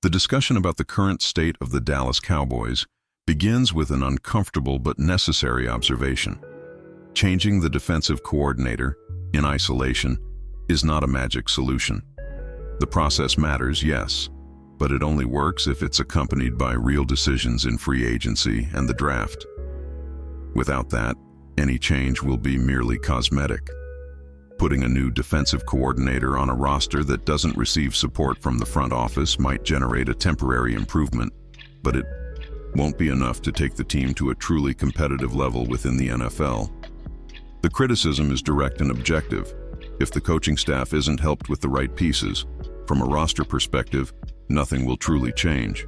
The discussion about the current state of the Dallas Cowboys begins with an uncomfortable but necessary observation. Changing the defensive coordinator in isolation is not a magic solution. The process matters, yes, but it only works if it's accompanied by real decisions in free agency and the draft. Without that, any change will be merely cosmetic. Putting a new defensive coordinator on a roster that doesn't receive support from the front office might generate a temporary improvement, but it won't be enough to take the team to a truly competitive level within the NFL. The criticism is direct and objective. If the coaching staff isn't helped with the right pieces, from a roster perspective, nothing will truly change.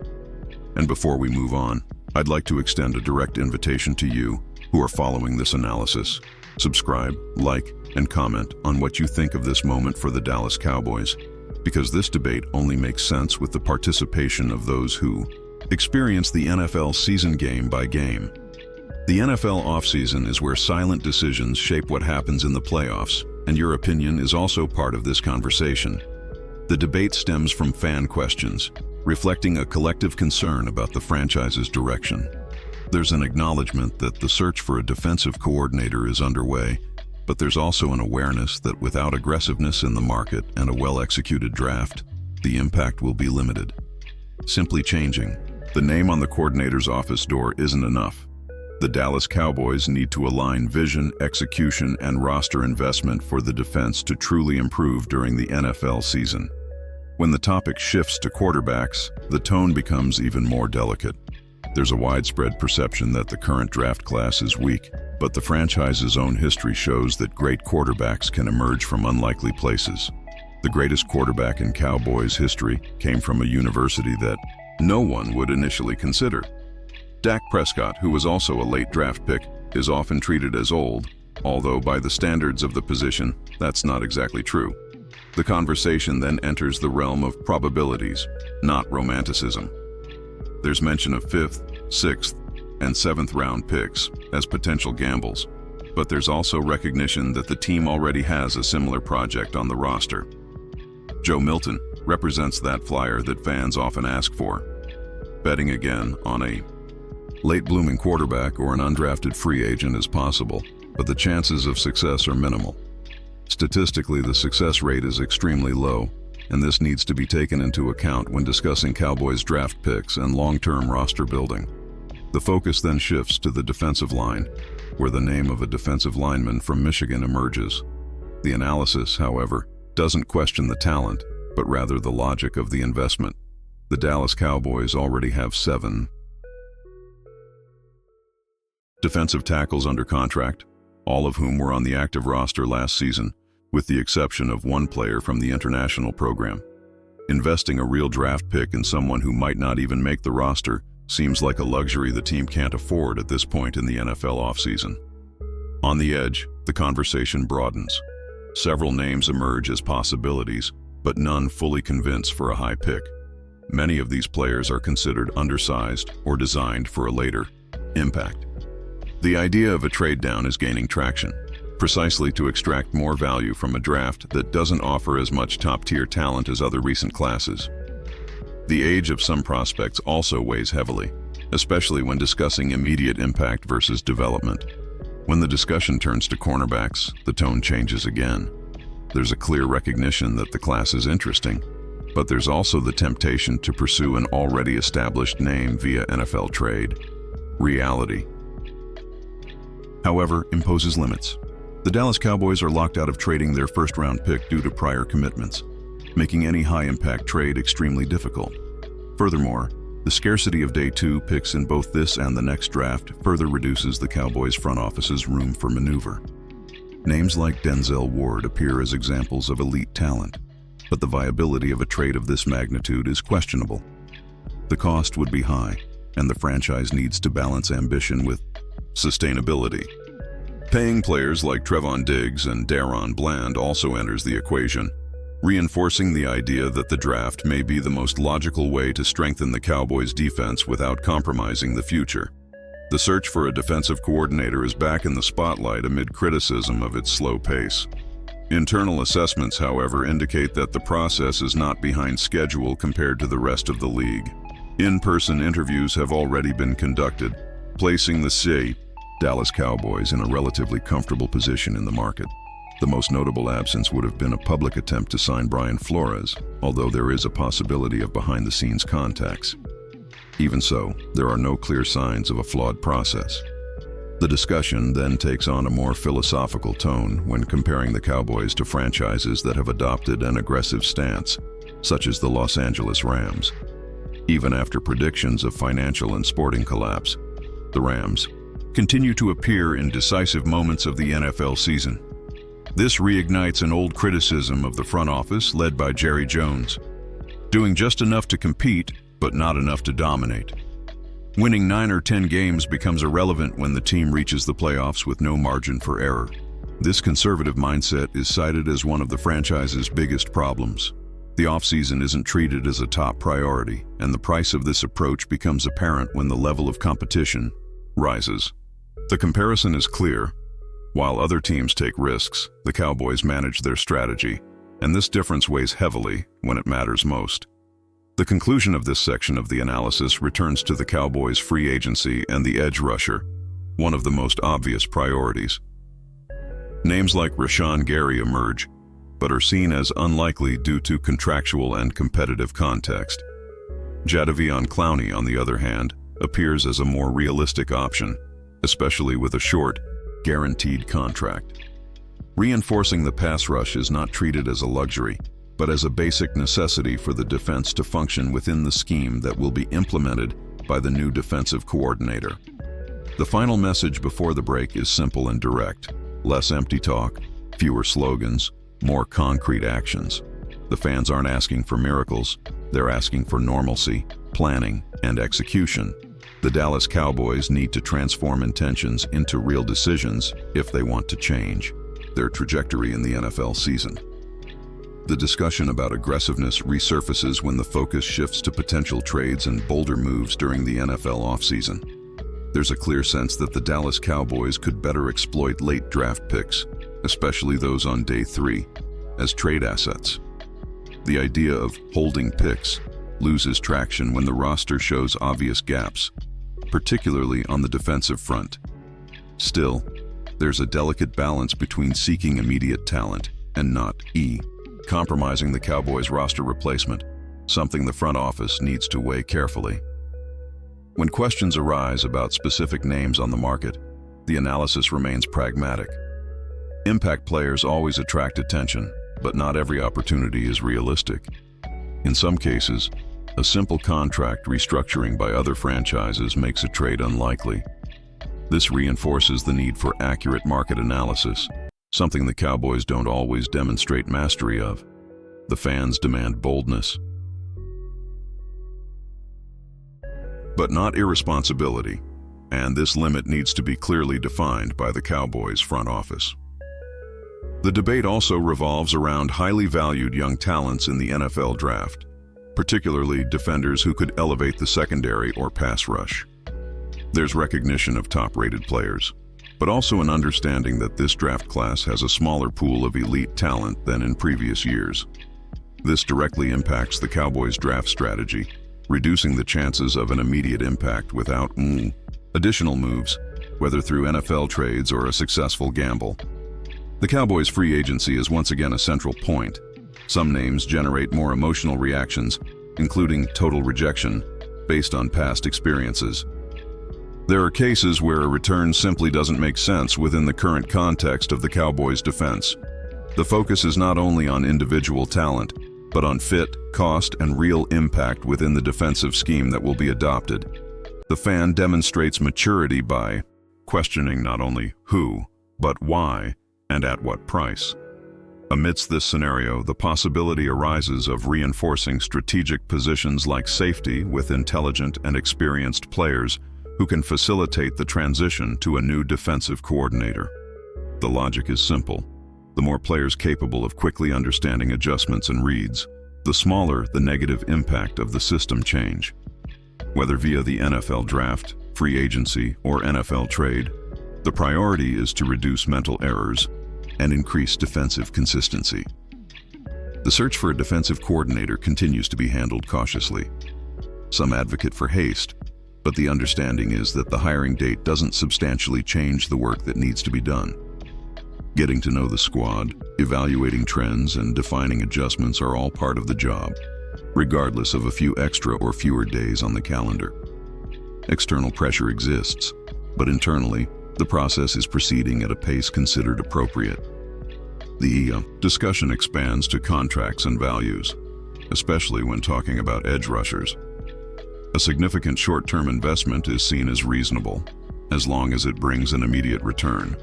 And before we move on, I'd like to extend a direct invitation to you who are following this analysis. Subscribe, like, and comment on what you think of this moment for the Dallas Cowboys, because this debate only makes sense with the participation of those who experience the NFL season game by game. The NFL offseason is where silent decisions shape what happens in the playoffs, and your opinion is also part of this conversation. The debate stems from fan questions, reflecting a collective concern about the franchise's direction. There's an acknowledgement that the search for a defensive coordinator is underway, but there's also an awareness that without aggressiveness in the market and a well-executed draft, the impact will be limited. Simply changing the name on the coordinator's office door isn't enough. The Dallas Cowboys need to align vision, execution, and roster investment for the defense to truly improve during the NFL season. When the topic shifts to quarterbacks, the tone becomes even more delicate. There's a widespread perception that the current draft class is weak, but the franchise's own history shows that great quarterbacks can emerge from unlikely places. The greatest quarterback in Cowboys history came from a university that no one would initially consider. Dak Prescott, who was also a late draft pick, is often treated as old, although by the standards of the position, that's not exactly true. The conversation then enters the realm of probabilities, not romanticism. There's mention of 5th, 6th, and 7th round picks as potential gambles, but there's also recognition that the team already has a similar project on the roster. Joe Milton represents that flyer that fans often ask for. Betting again on a late-blooming quarterback or an undrafted free agent is possible, but the chances of success are minimal. Statistically, the success rate is extremely low, and this needs to be taken into account when discussing Cowboys draft picks and long-term roster building. The focus then shifts to the defensive line, where the name of a defensive lineman from Michigan emerges. The analysis, however, doesn't question the talent, but rather the logic of the investment. The Dallas Cowboys already have 7 defensive tackles under contract, all of whom were on the active roster last season, with the exception of one player from the international program. Investing a real draft pick in someone who might not even make the roster seems like a luxury the team can't afford at this point in the NFL offseason. On the edge, the conversation broadens. Several names emerge as possibilities, but none fully convince for a high pick. Many of these players are considered undersized or designed for a later impact. The idea of a trade down is gaining traction, precisely to extract more value from a draft that doesn't offer as much top-tier talent as other recent classes. The age of some prospects also weighs heavily, especially when discussing immediate impact versus development. When the discussion turns to cornerbacks, the tone changes again. There's a clear recognition that the class is interesting, but there's also the temptation to pursue an already established name via NFL trade. Reality, however, imposes limits. The Dallas Cowboys are locked out of trading their first-round pick due to prior commitments, making any high-impact trade extremely difficult. Furthermore, the scarcity of day 2 picks in both this and the next draft further reduces the Cowboys' front office's room for maneuver. Names like Denzel Ward appear as examples of elite talent, but the viability of a trade of this magnitude is questionable. The cost would be high, and the franchise needs to balance ambition with sustainability. Paying players like Trevon Diggs and Daron Bland also enters the equation, reinforcing the idea that the draft may be the most logical way to strengthen the Cowboys' defense without compromising the future. The search for a defensive coordinator is back in the spotlight amid criticism of its slow pace. Internal assessments, however, indicate that the process is not behind schedule compared to the rest of the league. In-person interviews have already been conducted, placing the Dallas Cowboys in a relatively comfortable position in the market. The most notable absence would have been a public attempt to sign Brian Flores, although there is a possibility of behind-the-scenes contacts. Even so, there are no clear signs of a flawed process. The discussion then takes on a more philosophical tone when comparing the Cowboys to franchises that have adopted an aggressive stance, such as the Los Angeles Rams. Even after predictions of financial and sporting collapse, the Rams continue to appear in decisive moments of the NFL season. This reignites an old criticism of the front office led by Jerry Jones, doing just enough to compete, but not enough to dominate. Winning 9 or 10 games becomes irrelevant when the team reaches the playoffs with no margin for error. This conservative mindset is cited as one of the franchise's biggest problems. The offseason isn't treated as a top priority, and the price of this approach becomes apparent when the level of competition rises. The comparison is clear. While other teams take risks, the Cowboys manage their strategy, and this difference weighs heavily when it matters most. The conclusion of this section of the analysis returns to the Cowboys' free agency and the edge rusher, one of the most obvious priorities. Names like Rashawn Gary emerge, but are seen as unlikely due to contractual and competitive context. Jadeveon Clowney, on the other hand, appears as a more realistic option, especially with a short, guaranteed contract. Reinforcing the pass rush is not treated as a luxury, but as a basic necessity for the defense to function within the scheme that will be implemented by the new defensive coordinator. The final message before the break is simple and direct: less empty talk, fewer slogans, more concrete actions. The fans aren't asking for miracles, they're asking for normalcy, planning, and execution. The Dallas Cowboys need to transform intentions into real decisions if they want to change their trajectory in the NFL season. The discussion about aggressiveness resurfaces when the focus shifts to potential trades and bolder moves during the NFL offseason. There's a clear sense that the Dallas Cowboys could better exploit late draft picks, especially those on day 3, as trade assets. The idea of holding picks loses traction when the roster shows obvious gaps, particularly on the defensive front. Still, there's a delicate balance between seeking immediate talent and not compromising the Cowboys' roster replacement, something the front office needs to weigh carefully. When questions arise about specific names on the market, the analysis remains pragmatic. Impact players always attract attention, but not every opportunity is realistic. In some cases, a simple contract restructuring by other franchises makes a trade unlikely. This reinforces the need for accurate market analysis, something the Cowboys don't always demonstrate mastery of. The fans demand boldness, but not irresponsibility, and this limit needs to be clearly defined by the Cowboys' front office. The debate also revolves around highly valued young talents in the NFL draft, particularly defenders who could elevate the secondary or pass rush. There's recognition of top-rated players, but also an understanding that this draft class has a smaller pool of elite talent than in previous years. This directly impacts the Cowboys' draft strategy, reducing the chances of an immediate impact without additional moves, whether through NFL trades or a successful gamble. The Cowboys' free agency is once again a central point. Some names generate more emotional reactions, including total rejection, based on past experiences. There are cases where a return simply doesn't make sense within the current context of the Cowboys' defense. The focus is not only on individual talent, but on fit, cost, and real impact within the defensive scheme that will be adopted. The fan demonstrates maturity by questioning not only who, but why, and at what price. Amidst this scenario, the possibility arises of reinforcing strategic positions like safety with intelligent and experienced players who can facilitate the transition to a new defensive coordinator. The logic is simple. The more players capable of quickly understanding adjustments and reads, the smaller the negative impact of the system change. Whether via the NFL draft, free agency, or NFL trade, the priority is to reduce mental errors, and increase defensive consistency. The search for a defensive coordinator continues to be handled cautiously. Some advocate for haste, but the understanding is that the hiring date doesn't substantially change the work that needs to be done. Getting to know the squad, evaluating trends, and defining adjustments are all part of the job, regardless of a few extra or fewer days on the calendar. External pressure exists, but internally, the process is proceeding at a pace considered appropriate. The discussion expands to contracts and values, especially when talking about edge rushers. A significant short-term investment is seen as reasonable, as long as it brings an immediate return.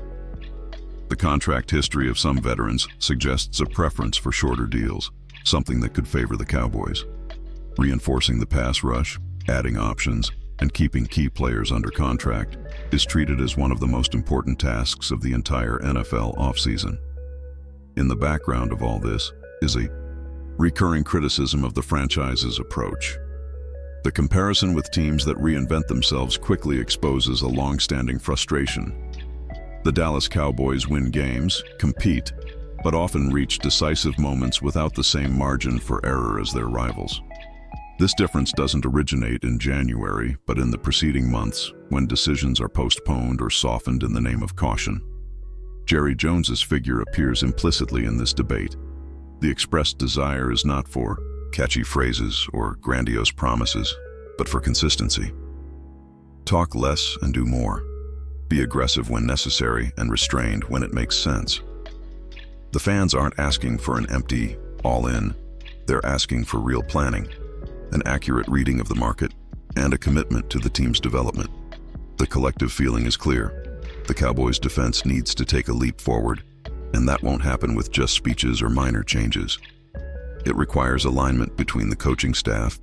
The contract history of some veterans suggests a preference for shorter deals, something that could favor the Cowboys. Reinforcing the pass rush, adding options, and keeping key players under contract is treated as one of the most important tasks of the entire NFL offseason. In the background of all this is a recurring criticism of the franchise's approach. The comparison with teams that reinvent themselves quickly exposes a long-standing frustration. The Dallas Cowboys win games, compete, but often reach decisive moments without the same margin for error as their rivals. This difference doesn't originate in January, but in the preceding months, when decisions are postponed or softened in the name of caution. Jerry Jones's figure appears implicitly in this debate. The expressed desire is not for catchy phrases or grandiose promises, but for consistency. Talk less and do more. Be aggressive when necessary and restrained when it makes sense. The fans aren't asking for an empty, all-in. They're asking for real planning, an accurate reading of the market, and a commitment to the team's development. The collective feeling is clear. The Cowboys' defense needs to take a leap forward, and that won't happen with just speeches or minor changes. It requires alignment between the coaching staff,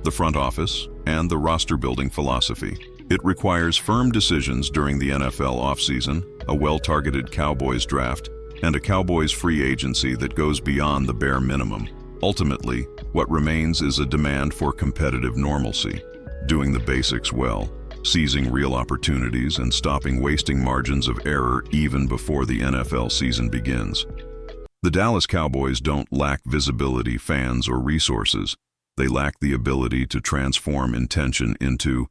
the front office, and the roster-building philosophy. It requires firm decisions during the NFL offseason, a well-targeted Cowboys draft, and a Cowboys free agency that goes beyond the bare minimum. Ultimately, what remains is a demand for competitive normalcy, doing the basics well, seizing real opportunities, and stopping wasting margins of error even before the NFL season begins. The Dallas Cowboys don't lack visibility, fans, or resources. They lack the ability to transform intention into